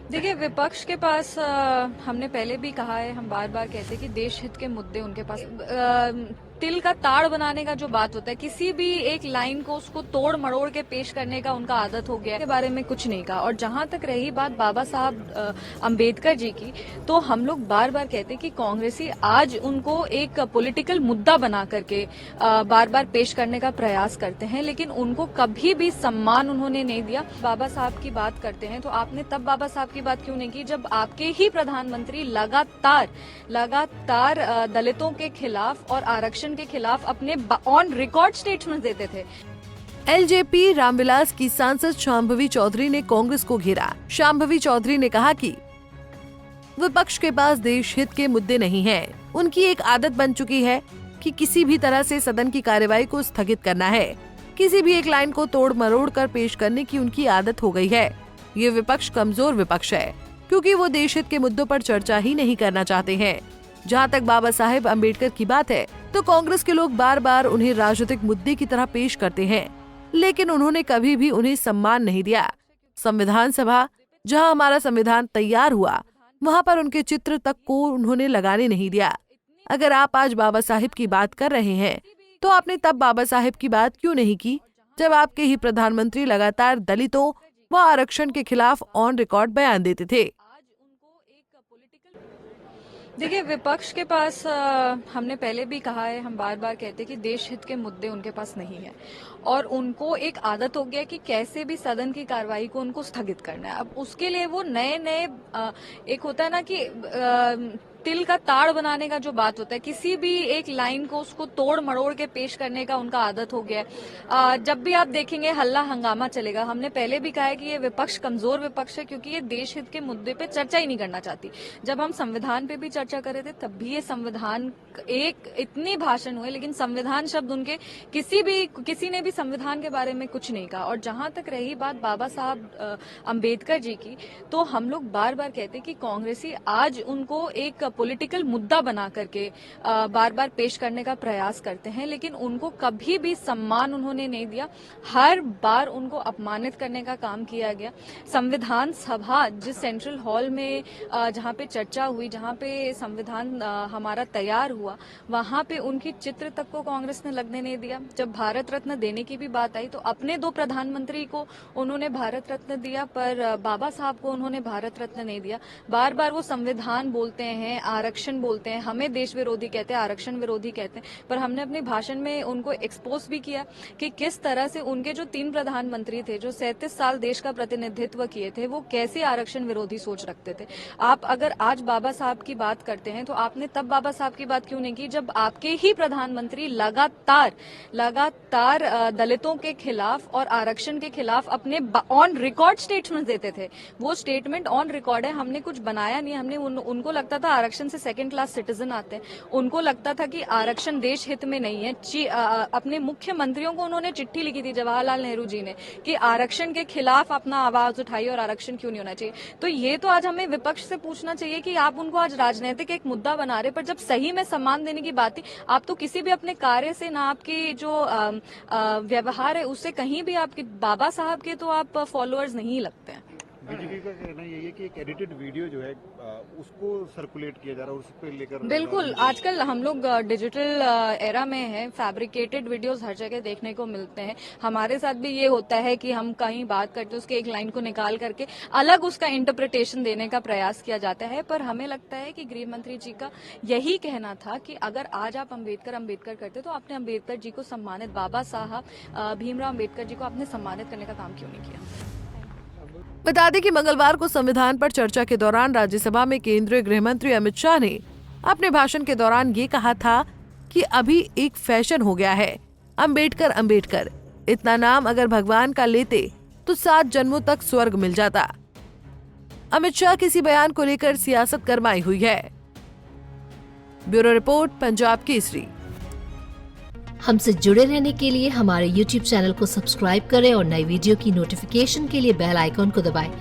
देखिए, विपक्ष के पास हमने पहले भी कहा है, हम बार बार कहते हैं कि देश हित के मुद्दे उनके पास तिल का ताड़ बनाने का जो बात होता है, किसी भी एक लाइन को उसको तोड़ मरोड़ के पेश करने का उनका आदत हो गया है, के बारे में कुछ नहीं कहा। और जहां तक रही बात बाबा साहब अंबेडकर जी की, तो हम लोग बार बार कहते हैं कि कांग्रेसी आज उनको एक पॉलिटिकल मुद्दा बना करके बार बार पेश करने का प्रयास करते हैं, लेकिन उनको कभी भी सम्मान उन्होंने नहीं दिया। बाबा साहब की बात करते हैं तो आपने तब बाबा साहब की बात क्यों नहीं की जब आपके ही प्रधानमंत्री लगातार दलितों के खिलाफ और आरक्षण के खिलाफ अपने ऑन रिकॉर्ड स्टेटमेंट देते थे। एलजेपी रामविलास की सांसद शांभवी चौधरी ने कांग्रेस को घेरा। शांभवी चौधरी ने कहा कि विपक्ष के पास देश हित के मुद्दे नहीं हैं। उनकी एक आदत बन चुकी है कि किसी भी तरह से सदन की कार्यवाही को स्थगित करना है। किसी भी एक लाइन को तोड़ मरोड़ कर पेश करने की उनकी आदत हो गई है। ये विपक्ष कमजोर विपक्ष है, क्योंकि वो देश हित के मुद्दों पर चर्चा ही नहीं करना चाहते हैं। जहाँ तक बाबा साहेब अम्बेडकर की बात है, तो कांग्रेस के लोग बार बार उन्हें राजनीतिक मुद्दे की तरह पेश करते हैं, लेकिन उन्होंने कभी भी उन्हें सम्मान नहीं दिया। संविधान सभा, जहाँ हमारा संविधान तैयार हुआ, वहाँ पर उनके चित्र तक को उन्होंने लगाने नहीं दिया। अगर आप आज बाबा साहेब की बात कर रहे हैं, तो आपने तब बाबा साहेब की बात क्यों नहीं की जब आपके ही प्रधानमंत्री लगातार दलितों व आरक्षण के खिलाफ ऑन रिकॉर्ड बयान देते थे। देखिए, विपक्ष के पास हमने पहले भी कहा है, हम बार बार कहते हैं कि देश हित के मुद्दे उनके पास नहीं है और उनको एक आदत हो गया कि कैसे भी सदन की कार्रवाई को उनको स्थगित करना है। अब उसके लिए वो नए नए एक होता है ना कि तिल का ताड़ बनाने का जो बात होता है, किसी भी एक लाइन को उसको तोड़ मरोड़ के पेश करने का उनका आदत हो गया है। जब भी आप देखेंगे हल्ला हंगामा चलेगा। हमने पहले भी कहा है कि ये विपक्ष कमजोर विपक्ष है, क्योंकि ये देश हित के मुद्दे पे चर्चा ही नहीं करना चाहती। जब हम संविधान पे भी चर्चा कर रहे थे, तब भी ये संविधान एक इतने भाषण हुए, लेकिन संविधान शब्द उनके किसी ने भी संविधान के बारे में कुछ नहीं कहा। और जहां तक रही बात बाबा साहब अंबेडकर जी की, तो हम लोग बार बार कहते हैं कि कांग्रेसी आज उनको एक पॉलिटिकल मुद्दा बना करके बार बार पेश करने का प्रयास करते हैं, लेकिन उनको कभी भी सम्मान उन्होंने नहीं दिया। हर बार उनको अपमानित करने का काम किया गया। संविधान सभा, जिस सेंट्रल हॉल में जहां पे चर्चा हुई, जहां पे संविधान हमारा तैयार हुआ, वहां पे उनकी चित्र तक को कांग्रेस ने लगने नहीं दिया। जब भारत रत्न देने की भी बात आई, तो अपने दो प्रधानमंत्री को उन्होंने भारत रत्न दिया, पर बाबा साहब को उन्होंने भारत रत्न नहीं दिया। बार बार वो संविधान बोलते हैं, आरक्षण बोलते हैं, हमें देश विरोधी कहते हैं, आरक्षण विरोधी कहते हैं, पर हमने अपने भाषण में उनको एक्सपोज भी किया कि किस तरह से उनके जो 3 प्रधानमंत्री थे, जो 37 साल देश का प्रतिनिधित्व किए थे, वो कैसे आरक्षण विरोधी सोच रखते थे। आप अगर आज बाबा साहब की बात करते हैं, तो आपने तब बाबा साहब की बात क्यों नहीं की जब आपके ही प्रधानमंत्री लगातार दलितों के खिलाफ और आरक्षण के खिलाफ अपने ऑन रिकॉर्ड स्टेटमेंट देते थे। वो स्टेटमेंट ऑन रिकॉर्ड है, हमने कुछ बनाया नहीं। हमने उनको लगता था आरक्षण से सेकंड क्लास सिटीजन आते हैं, उनको लगता था कि आरक्षण देश हित में नहीं है। अपने मुख्यमंत्रियों को उन्होंने चिट्ठी लिखी थी, जवाहरलाल नेहरू जी ने, कि आरक्षण के खिलाफ अपना आवाज उठाइए और आरक्षण क्यों नहीं होना चाहिए। तो ये तो आज हमें विपक्ष से पूछना चाहिए कि आप उनको आज राजनीतिक एक मुद्दा बना रहे, पर जब सही में सम्मान देने की बात थी, आप तो किसी भी अपने कार्य से, ना आपकी जो व्यवहार है उससे कहीं भी आपके बाबा साहब के तो आप फॉलोअर्स नहीं लगते हैं। बीजेपी का कहना यही है कि एक एडिटेड वीडियो जो है उसको सर्कुलेट किया जा रहा है, उस पर लेकर बिल्कुल, आजकल हम लोग डिजिटल एरा में हैं, फैब्रिकेटेड वीडियोस हर जगह देखने को मिलते हैं। हमारे साथ भी ये होता है कि हम कहीं बात करते हैं, उसके एक लाइन को निकाल करके अलग उसका इंटरप्रिटेशन देने का प्रयास किया जाता है। पर हमें लगता है कि गृह मंत्री जी का यही कहना था कि अगर आज आप अंबेडकर करते तो आपने अंबेडकर जी को सम्मानित, बाबा साहब भीमराव अंबेडकर जी को आपने सम्मानित करने का काम क्यों नहीं किया। बता दें कि मंगलवार को संविधान पर चर्चा के दौरान राज्यसभा में केंद्रीय गृह मंत्री अमित शाह ने अपने भाषण के दौरान ये कहा था कि अभी एक फैशन हो गया है अंबेडकर। इतना नाम अगर भगवान का लेते तो 7 जन्मों तक स्वर्ग मिल जाता। अमित शाह किसी बयान को लेकर सियासत गरमाई हुई है। Bureau report, Punjab Kesari. हमसे जुड़े रहने के लिए हमारे YouTube चैनल को सब्सक्राइब करें और नई वीडियो की नोटिफिकेशन के लिए बेल आइकॉन को दबाएं।